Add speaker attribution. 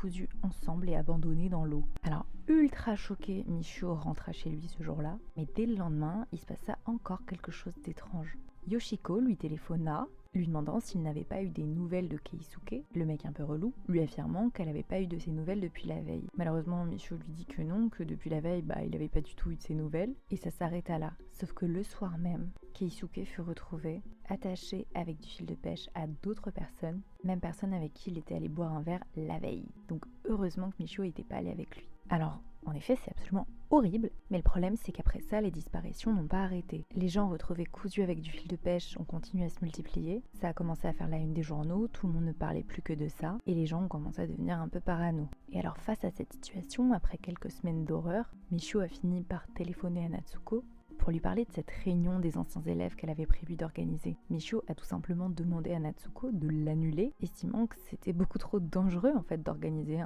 Speaker 1: cousus ensemble et abandonnés dans l'eau. Alors, ultra choqué, Michio rentra chez lui ce jour-là, mais dès le lendemain, il se passa encore quelque chose d'étrange. Yoshiko lui téléphona, lui demandant s'il n'avait pas eu des nouvelles de Keisuke, le mec un peu relou, lui affirmant qu'elle n'avait pas eu de ses nouvelles depuis la veille. Malheureusement, Michio lui dit que non, que depuis la veille, il n'avait pas du tout eu de ses nouvelles, et ça s'arrêta là. Sauf que le soir même, Keisuke fut retrouvé, attaché avec du fil de pêche à d'autres personnes, même personnes avec qui il était allé boire un verre la veille. Donc heureusement que Michio n'était pas allé avec lui. Alors, en effet, c'est absolument horrible, mais le problème c'est qu'après ça, les disparitions n'ont pas arrêté. Les gens retrouvés cousus avec du fil de pêche ont continué à se multiplier, ça a commencé à faire la une des journaux, tout le monde ne parlait plus que de ça, et les gens ont commencé à devenir un peu parano. Et alors face à cette situation, après quelques semaines d'horreur, Michio a fini par téléphoner à Natsuko pour lui parler de cette réunion des anciens élèves qu'elle avait prévu d'organiser. Michio a tout simplement demandé à Natsuko de l'annuler, estimant que c'était beaucoup trop dangereux en fait d'organiser